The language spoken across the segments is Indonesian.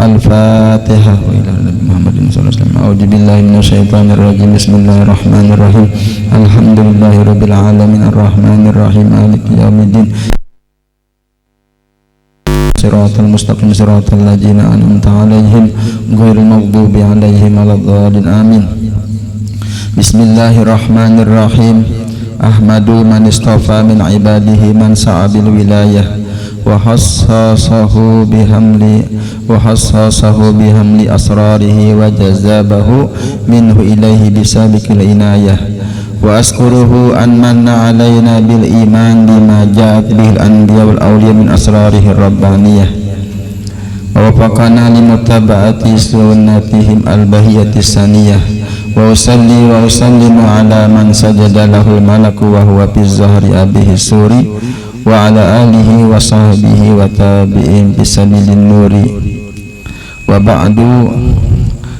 Al-Fatihah. Wa ila Nabi Muhammadin sallallahu alaihi wasallam. A'udzu billahi minasyaitonir rajim. Bismillahirrahmanirrahim. Alhamdulillahirabbil alamin arrahmanir rahim maliki yaumiddin. Siratal mustaqim siratal ladzina an'amta 'alaihim ghairil maghdubi 'alaihim waladdallin. Amin. Bismillahirrahmanirrahim. Ahmadu man istafa min ibadihi man sa'a bil wilayah wa hassasahu bihamli asrarihi wa jazabahu minhu ilaihi bisabiqil inayah wa askuruhu an manna alaina bil iman bima ja'at bil anbiya wal awliya min asrarihi rabbaniyah wa wafaqana li mutaba'ati sunnatihim al bahiyati saniyah wa usalli wa usallimu ala man sajada lahul malaku wa huwa fi zahri abihi suri wa ala alihi wa sahbihi wa tabi'in bisabilin nuri wa ba'du.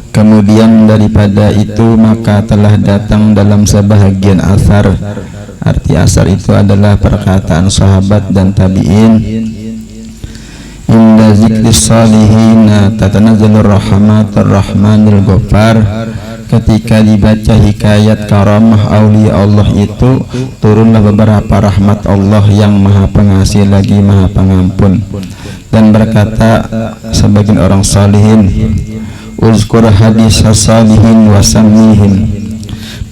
Kemudian daripada itu maka telah datang dalam sebahagian asar. Arti asar itu adalah perkataan sahabat dan tabi'in. Inda zikris salihina tatanazzalur rahmatur rahmanil ghaffar. Ketika dibaca hikayat karamah aulia Allah itu turunlah beberapa rahmat Allah yang maha pengasih lagi maha pengampun. Dan berkata sebagian orang salihin, uzkur hadis salihin wa samihim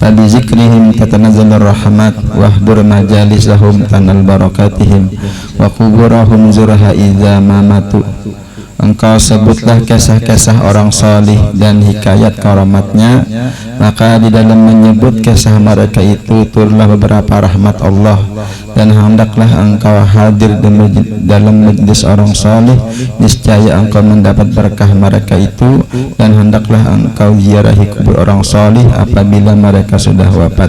fabi zikrihim tatanazzalur rahmat wahdur majalisahum tanal barakatihim wa kuburahum zurha idza mamatu. Engkau sebutlah kisah-kisah orang salih dan hikayat karamatnya, maka di dalam menyebut kisah mereka itu turunlah beberapa rahmat Allah. Dan hendaklah engkau hadir dalam majlis orang salih, niscaya engkau mendapat berkah mereka itu. Dan hendaklah engkau ziarahi kubur orang salih apabila mereka sudah wafat.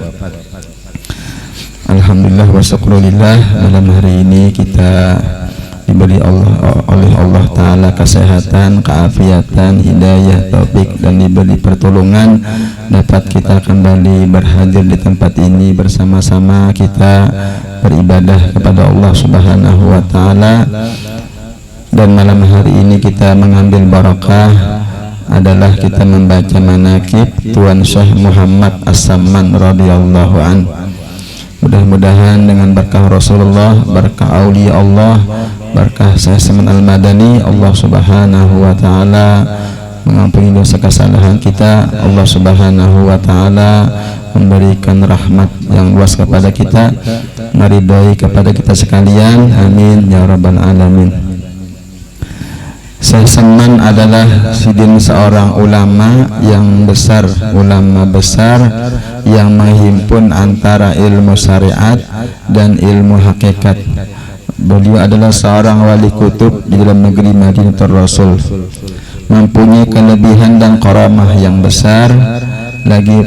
Alhamdulillah wa syukrulillah. Malam hari ini kita diberi oleh Allah Ta'ala kesehatan, keafiatan, hidayah, taufik, dan diberi pertolongan dapat kita kembali berhadir di tempat ini bersama-sama kita beribadah kepada Allah Subhanahu wa Ta'ala. Dan malam hari ini kita mengambil barakah adalah kita membaca manaqib Tuan Syekh Muhammad As-Samman radhiyallahu an. Mudah-mudahan dengan berkah Rasulullah, berkah aulia Allah, berkah Syekh Saman Al-Madani, Allah Subhanahu wa Ta'ala mengampuni dosa kesalahan kita. Allah Subhanahu wa Ta'ala memberikan rahmat yang luas kepada kita, meridai kepada kita sekalian. Amin ya rabbal alamin. Syekh Saman adalah sidin seorang ulama yang besar, ulama besar yang menghimpun antara ilmu syariat dan ilmu hakikat. Beliau adalah seorang wali kutub di dalam negeri Madinatul Rasul, mempunyai kelebihan dan karamah yang besar. Lagi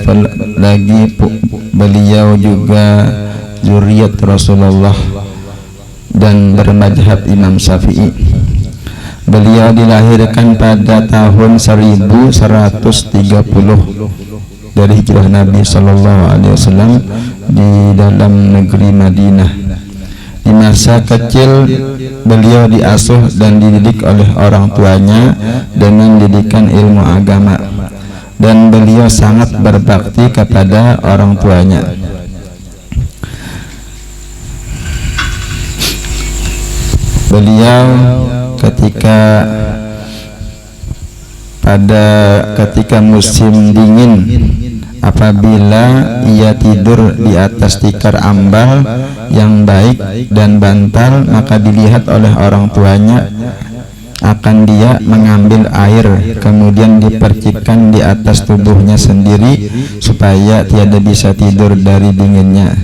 beliau juga zuriat Rasulullah dan bermadzhab Imam Syafi'i. Beliau dilahirkan pada tahun 1130 dari hijrah Nabi Sallallahu Alaihi Wasallam di dalam negeri Madinah. Di masa kecil beliau diasuh dan dididik oleh orang tuanya dengan didikan ilmu agama, dan beliau sangat berbakti kepada orang tuanya. Beliau ketika musim dingin, apabila ia tidur di atas tikar ambal yang baik dan bantal, maka dilihat oleh orang tuanya akan dia mengambil air kemudian dipercikkan di atas tubuhnya sendiri supaya tiada bisa tidur dari dinginnya.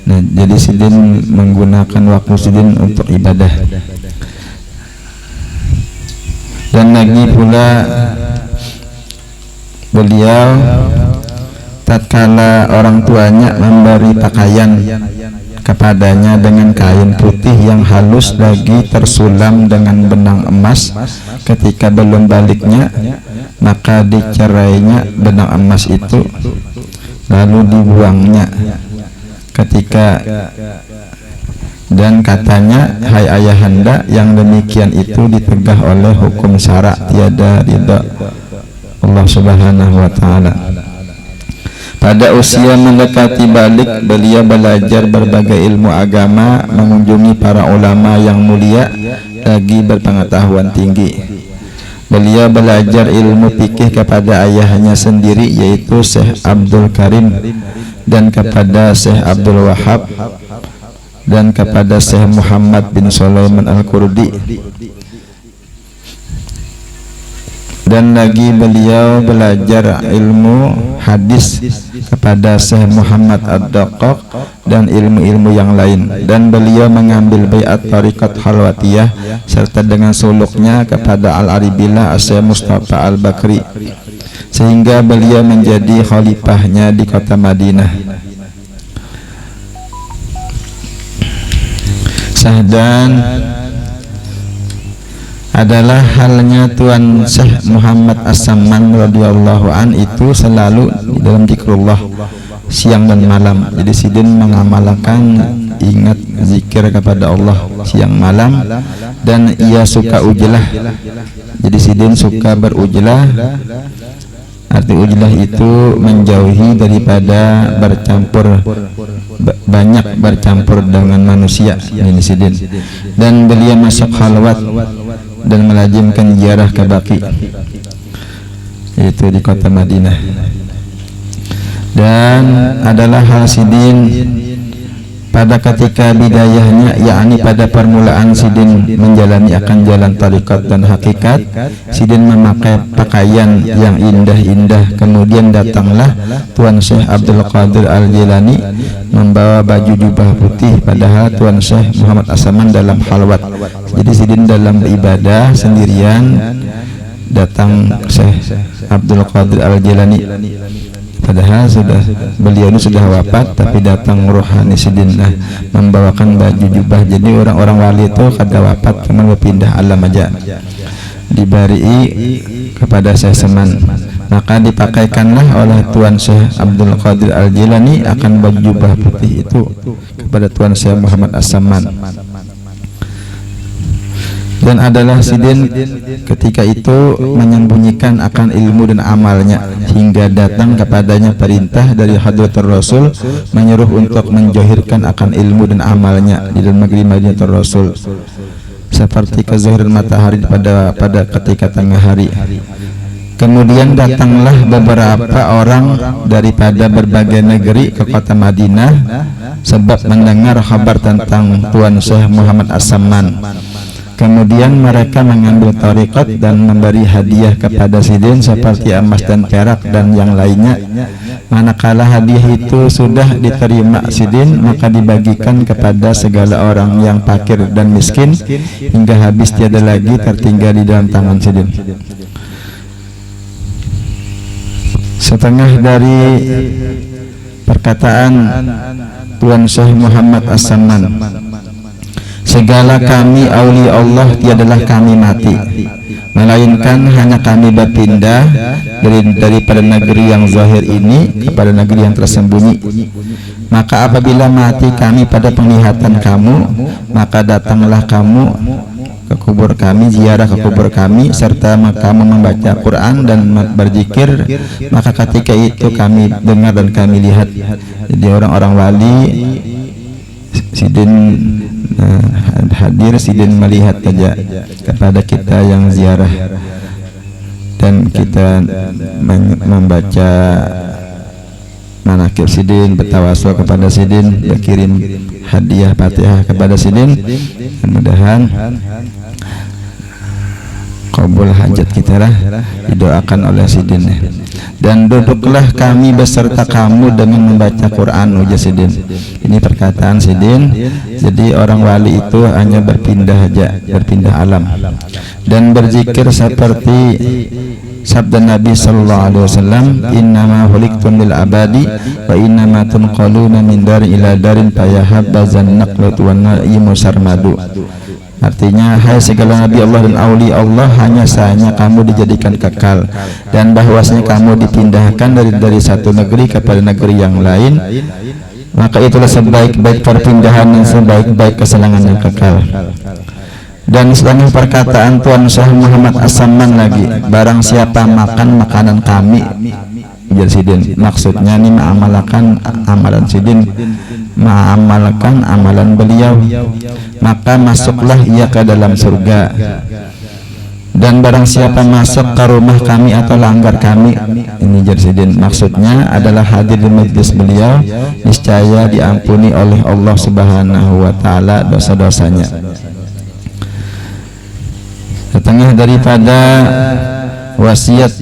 Nah, jadi sidin menggunakan waktu sidin untuk ibadah. Dan lagi pula beliau tatkala orang tuanya memberi pakaian kepadanya dengan kain putih yang halus lagi tersulam dengan benang emas, ketika belum baliknya maka dicerainya benang emas itu lalu dibuangnya. Ketika Dan katanya, hai ayahanda, yang demikian itu ditegah oleh hukum syara, tiada ridha Allah Subhanahu wa taala. Pada usia mendekati balik, beliau belajar berbagai ilmu agama, mengunjungi para ulama yang mulia lagi berpengetahuan tinggi. Beliau belajar ilmu fikih kepada ayahnya sendiri, yaitu Syekh Abdul Karim, dan kepada Syekh Abdul Wahab, dan kepada Syekh Muhammad bin Sulaiman Al-Qurdi. Dan lagi beliau belajar ilmu hadis kepada Syekh Muhammad Ad-Daqqaq dan ilmu-ilmu yang lain. Dan beliau mengambil baiat tariqat Khalwatiyah serta dengan suluknya kepada Al-Aribillah Syekh Mustafa Al-Bakri, sehingga beliau menjadi khalifahnya di kota Madinah. Sahdan adalah halnya Tuan Syekh Muhammad As-Samman radhiyallahu an, itu selalu dalam zikrullah siang dan malam. Jadi sidin mengamalkan ingat zikir kepada Allah siang malam, dan ia suka ujlah. Jadi sidin suka berujlah. Arti ujlah itu menjauhi daripada bercampur, banyak bercampur dengan manusia, ini sidin. Dan beliau masuk khalwat dan melazimkan ziarah ke Baqi, yaitu di kota Madinah. Dan adalah hal sidin pada ketika bidayahnya, yakni pada permulaan sidin menjalani akan jalan tarikat dan hakikat, sidin memakai pakaian yang indah-indah. Kemudian datanglah Tuan Syekh Abdul Qadir Al-Jilani membawa baju jubah putih, padahal Tuan Syekh Muhammad As-Samman dalam khalwat. Jadi sidin dalam ibadah sendirian, datang Syekh Abdul Qadir Al-Jilani, padahal beliau ini sudah wafat, tapi datang rohani sidin membawakan baju jubah. Jadi orang-orang wali itu kada wafat, cuma berpindah alam aja, diberi kepada Syekh Saman. Maka dipakaikanlah oleh Tuan Syekh Abdul Qadir Al-Jilani akan baju jubah putih itu kepada Tuan Syekh Muhammad As-Samman. Dan adalah sidin ketika itu menyembunyikan akan ilmu dan amalnya, hingga datang kepadanya perintah dari Hadratur Rasul menyuruh untuk menjohirkan akan ilmu dan amalnya di dalam negeri Madinatul Rasul, seperti kezohiran matahari pada ketika tengah hari. Kemudian datanglah beberapa orang daripada berbagai negeri ke kota Madinah sebab mendengar kabar tentang Tuan Syekh Muhammad As-Samman. Kemudian mereka mengambil tarikat dan memberi hadiah kepada sidin seperti emas dan perak dan yang lainnya. Manakala hadiah itu sudah diterima sidin, maka dibagikan kepada segala orang yang fakir dan miskin hingga habis, tiada lagi tertinggal di dalam tangan sidin. Setengah dari perkataan Tuan Syekh Muhammad As-Samman, segala kami aulia Allah tiadalah kami mati, melainkan hanya kami berpindah daripada negeri yang zahir ini kepada negeri yang tersembunyi. Maka apabila mati kami pada penglihatan kamu, maka datanglah kamu ke kubur kami, ziarah ke kubur kami, serta kamu membaca Quran dan berzikir, maka ketika itu kami dengar dan kami lihat. Jadi orang-orang wali sidin hadir, sidin melihat saja kepada kita yang ziarah, dan kita membaca manakib sidin, bertawasul kepada sidin, berkirim hadiah Fatihah kepada sidin. Mudah-mudahan kabul hajat kita lah, didoakan oleh sidin. Dan duduklah kami beserta kamu dengan membaca Quran, ujar sidin. Ini perkataan sidin. Jadi orang wali itu hanya berpindah aja, berpindah alam, dan berzikir seperti sabda Nabi sallallahu alaihi wasallam, innama khuliqtum lil abadi wa innama tunqaluna min darin ila darin fayahabbazan naqlatu wan na'imu sarmadu. Artinya, hai segala nabi Allah dan auli Allah, hanya sahnya kamu dijadikan kekal, dan bahwasanya kamu dipindahkan dari satu negeri kepada negeri yang lain, maka itulah sebaik-baik perpindahan dan sebaik-baik kesenangan yang kekal. Dan setengah perkataan Tuan Syekh Muhammad As-Samman lagi, barang siapa makan makanan kami, ujar Sidin, maksudnya ini mengamalkan amalan Sidin, mengamalkan amalan beliau, maka masuklah ia ke dalam surga. Dan barang siapa masuk ke rumah kami atau langgar kami, ini Jersidin, maksudnya adalah hadir di majlis beliau, niscaya diampuni oleh Allah Subhanahu wa taala dosa-dosanya. Setengah daripada wasiat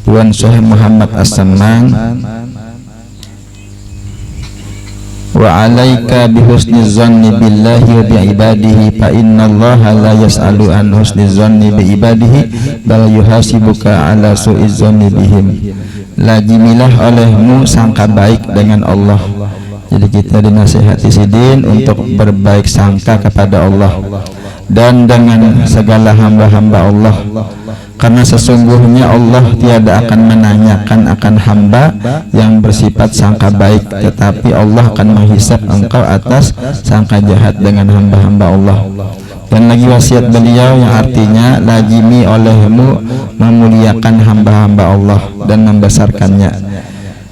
Tuan Syekh Muhammad As-Samman, wa alaika bihusni zanni billahi wa biibadihi fa innallaha la yas'alu an husni zanni biibadihi bal yuhasibuka ala su'i zanni bihim. Lazimilah olehmu sangka baik dengan Allah. Jadi kita dinasihati Sidin untuk berbaik sangka kepada Allah dan dengan segala hamba-hamba Allah, karena sesungguhnya Allah tiada akan menanyakan akan hamba yang bersifat sangka baik, tetapi Allah akan menghisap engkau atas sangka jahat dengan hamba-hamba Allah. Dan lagi wasiat beliau yang artinya, lazimi olehmu memuliakan hamba-hamba Allah dan membesarkannya,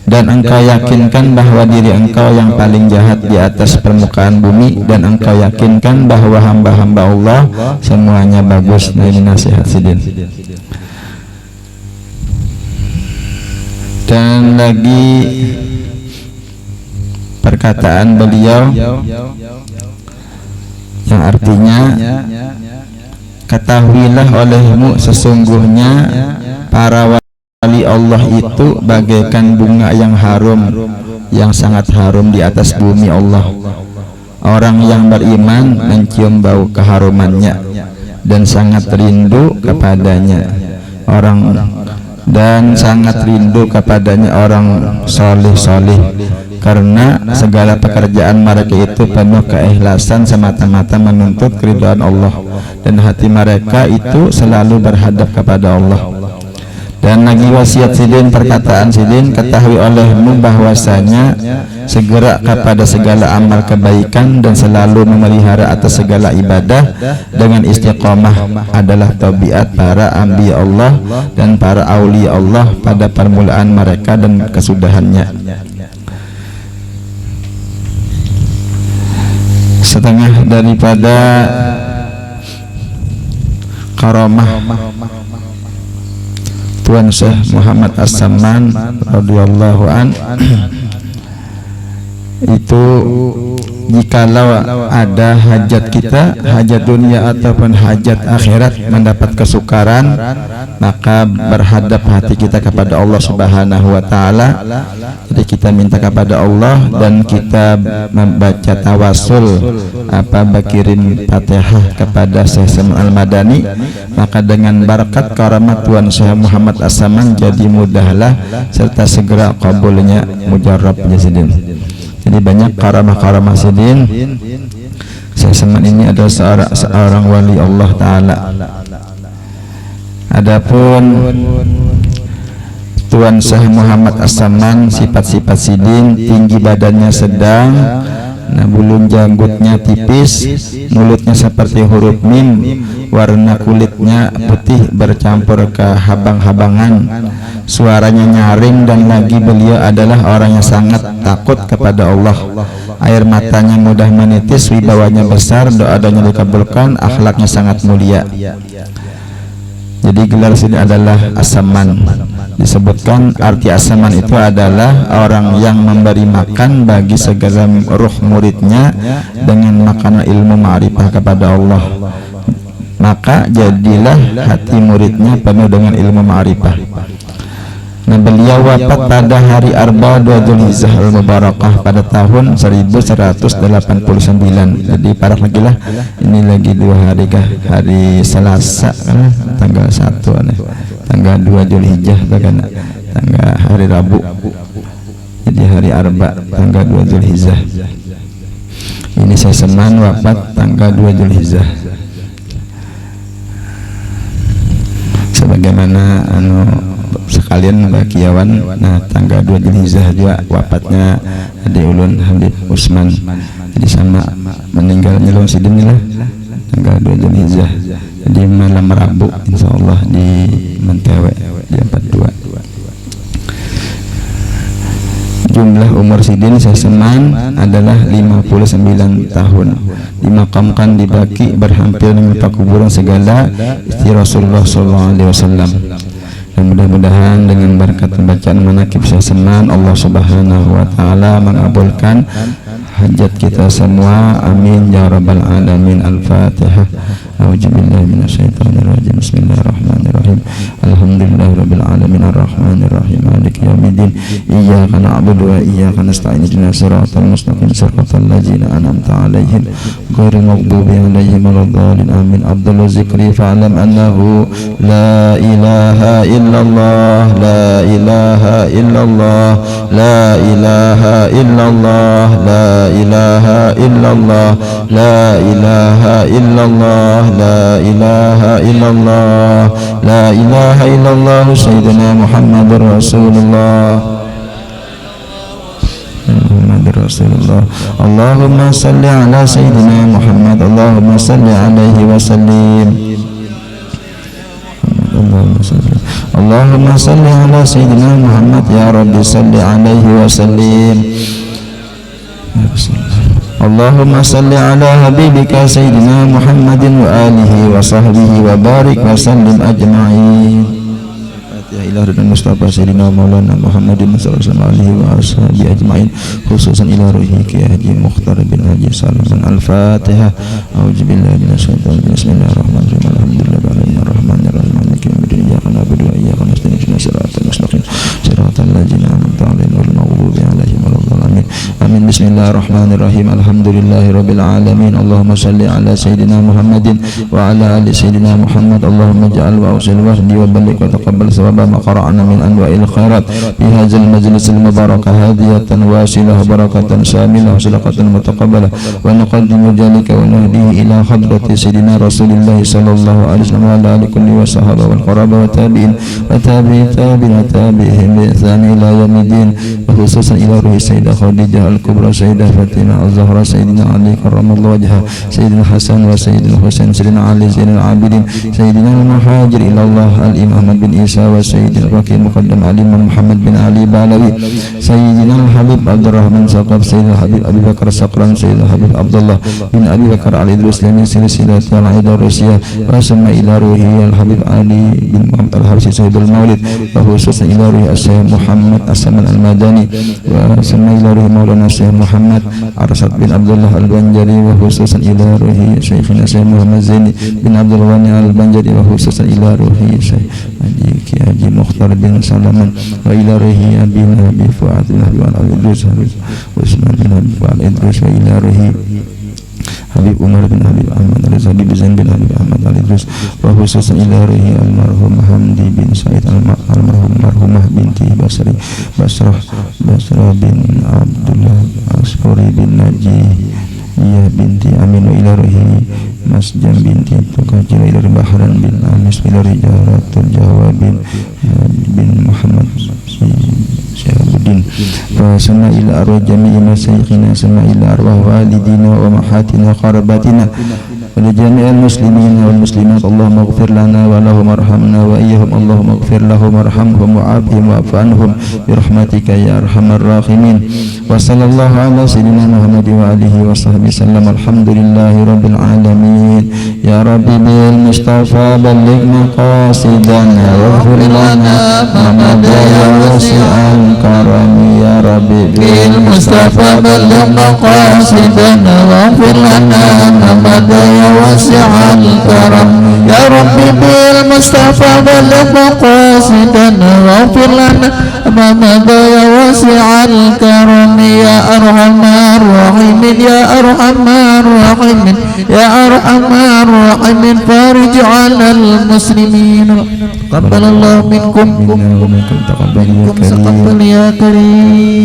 dan engkau yakinkan bahwa diri engkau yang paling jahat di atas permukaan bumi, dan engkau yakinkan bahwa hamba-hamba Allah semuanya bagus. Nah, ini nasihat Sidin. Dan lagi perkataan beliau yang artinya, ketahuilah olehmu sesungguhnya para wali Allah itu bagaikan bunga yang harum, yang sangat harum di atas bumi Allah. Orang yang beriman mencium bau keharumannya dan sangat rindu kepadanya. Sangat rindu kepadanya orang soleh-soleh, karena segala pekerjaan mereka itu penuh keikhlasan semata-mata menuntut keridhaan Allah, dan hati mereka itu selalu berhadap kepada Allah. Dan lagi wasiat Sidin, perkataan Sidin, ketahui olehmu bahwasanya segera kepada segala amal kebaikan dan selalu memelihara atas segala ibadah dengan istiqomah adalah tabiat para anbiya Allah dan para aulia Allah pada permulaan mereka dan kesudahannya. Setengah daripada karamah Tuan Syekh Muhammad As-Samman radhiyallahu an, itu jikalau ada hajat kita, hajat dunia ataupun hajat akhirat mendapat kesukaran, maka berhadap hati kita kepada Allah Subhanahu wa taala. Jadi kita minta kepada Allah dan kita membaca tawasul, bakirin Fatihah kepada Syekh Saman Al-Madani, maka dengan berkat karamat Tuan Syekh Muhammad As-Samman jadi mudahlah serta segera kabulnya mujarrabnya Sidin. Jadi banyak karamah-karamah Sidin. Syekh Saman ini adalah seorang wali Allah Ta'ala. Adapun Tuan Syekh Muhammad As-Samman, sifat-sifat Sidin, tinggi badannya sedang, bulu janggutnya tipis, mulutnya seperti huruf mim, warna kulitnya putih bercampur kehabang-habangan, suaranya nyaring, dan lagi beliau adalah orang yang sangat takut kepada Allah. Air matanya mudah menitis, wibawanya besar, doa-doanya dikabulkan, akhlaknya sangat mulia. Jadi gelar sini adalah As-Samman. Disebutkan arti As-Samman itu adalah orang yang memberi makan bagi segala ruh muridnya dengan makanan ilmu ma'rifah kepada Allah. Maka jadilah hati muridnya penuh dengan ilmu ma'rifah. Nah, beliau wafat pada hari Arba 2 Dzulhijjah al-Mubarakah pada tahun 1189. Jadi parah lagi lah, ini lagi 2 hari kah? Hari Selasa kan, tanggal 1 tanggal 2 Dzulhijjah kan, tanggal hari Rabu. Jadi hari Arba tanggal 2 Dzulhijjah. Ini Syekh Saman wafat tanggal 2 Dzulhijjah. Sebagaimana sekalian bakiawan. Nah tanggal 2 Zulhijjah juga wafatnya adik ulun Habib Usman, jadi sama meninggalnya Long Sidin lah tanggal 2 Zulhijjah, jadi malam Rabu insyaallah di Mentewe di 42. Jumlah umur Sidin Saseman adalah 59 tahun. Dimakamkan di Baki berhampir dengan kuburan segala istri Rasulullah SAW. Dan mudah-mudahan dengan berkat pembacaan manaqib Saseman Allah Subhanahu wa taala mengabulkan hajat kita semua, amin ya rabbal alamin. Al-Fatihah. A'udzubillahi minasyaitonirrajim. Bismillahirrahmanirrahim. Alhamdulillahirabbil alamin arrahmanir rahim maliki yaumiddin. Iyyaka na'budu wa iyyaka nasta'in. Ihdinas siratal mustaqim siratal ladzina an'amta 'alaihim ghairil maghdubi 'alaihim waladdallin. Amin. Abdul zikri fa'lam annahu la ilaha illallah, la ilaha illallah, la ilaha illallah, la ilaha illallah, la ilaha illallah, la ilaha illallah, la ilaha illallah sayyidina Muhammadur Rasulullah, Muhammadur Rasulullah. Allahumma salli ala sayyidina Muhammad, Allahumma salli alaihi wa sallim. Allahumma salli ala sayyidina Muhammad, ya Rabbi salli alaihi wa sallim. Allahumma salli ala habibika sayyidina Muhammadin wa alihi wa sahbihi wa barik wa sallim ajma'in. Fatihah ila ridwan Mustafa sayyidina Maulana Muhammadin sallallahu alaihi wa ashabihi ajma'in, khususan ila ruhi Kiai Haji Mukhtar bin Haji Salman. Al-Fatihah. A'udzubillahi minasyaitonir rajim. Bismillahirrahmanirrahim. Alhamdulillahirabbil alamin arrahmanir rahim maliki yaumiddin. Iyyaka na'budu wa iyyaka nasta'in. Ihdinas siratal mustaqim siratal ladzina an'amta 'alaihim ghairil maghdubi 'alaihim waladdallin. Amin. Bismillahirrahmanirrahim. Alhamdulillahirabbil alamin. Allahumma salli ala sayyidina Muhammadin wa ala ali sayyidina Muhammad. Allahumma ij'al wa awsil wahdi wa baligh wa taqabbal thawaba ma qara'na min anwa'il khairat fi hadzal majlisil mubarak hadiyatan wasilah barakatan shamilah sadaqatan mutaqabbalah wa naqaddimu dhalika wa nahdihi ila hadrati sayyidina Rasulillah sallallahu alaihi wasallam wa ala alihi kulli wa sahaba wal qaraba wa tabi'in wa tabi'in tabi'in wa tabi'ihim bi ihsan ila yaumiddin, wa khususan ila ruhi sayyidah Khadijah al-Kubra, sayyidah Fatimah al-Zahra, sayyidina Ali karramallahu wajhah, sayyidina Hasan wa sayyidina Husain, sayyidina Ali zainal abidin, sayyidina al-muhajir ila Allah al-Imam Ahmad bin Isa wa sayyidina Wakil Muqaddam Ali Muhammad bin Ali Balawi, sayyidina al-Habib Abdurrahman Saqaf, sayyidina Habib Abi Bakar Saqran, sayyidina Habib Abdullah bin Abi Bakar al-Idrus min silsilat al-Aida Rusia, wa sama ila ruhi al-Habib Ali bin Muhammad al-Harsi sahibul Maulid, wa khususan ila ruhi as-Sayyid Muhammad As-Saman al-Madani, wa sama ila ruhi Maulana Sayyid Muhammad Arsad bin Abdullah al-Banjari, wa khususan ila ruhi Syekhina Sayyid Muhammad Zaini bin Abdul Ghani al-Banjari, wa khususan ila ruhi Syekh Haji Mukhtar bin Salaman, wa ila ruhi Abi Nabi Fuad bin Habib al-Idrus Usman bin Habib al-Idrus, wa ila ruhi Habib Umar bin Habib Ahmad al-Idrus, Habib Zain bin Habib Ahmad al-Idrus, wa khususan ila ruhi almarhum Hamdi bin Said almarhum marhumah binti Basrah bin Abdullah Asqari bin Najiyah binti Amin, wa ila ruhi Masjam binti Tukajil, ila Bahran bin Amis, ila Jaratul Jawa bin Muhammad Syahabuddin, wa sama ila arwah jami'i masyayikhina, sama ila arwah walidina wa mahatina qarabatina wa jami'al muslimin wal muslimat. Allahumma ighfir lana wa lahum arhamna wa iyyahum. Allahumma ighfir lahum warhamhum wa'afihim wa'fu anhum bi rahmatika ya arhamar rahimin. Wa sallallahu ala sayyidina Muhammad wa alihi wa sahbihi sallam. Alhamdulillahi rabbil alamin. Ya Rabbi bil Mustafa balligh maqasidana waghfir lana ma madaya wasi'al karami. Ya Rabbi bil Mustafa balligh maqasidana waghfir lana ma madaya wasi'al karam. Ya Rabbi bil Mustafa balligh maqasidana waghfir lana ma madaya wasi'al karam. Ya arhamar rahimin, ya arhamar rahimin, ya arhamar rahimin, farij 'alal muslimin. Taqabbalallahu minkum, taqabbal ya karim.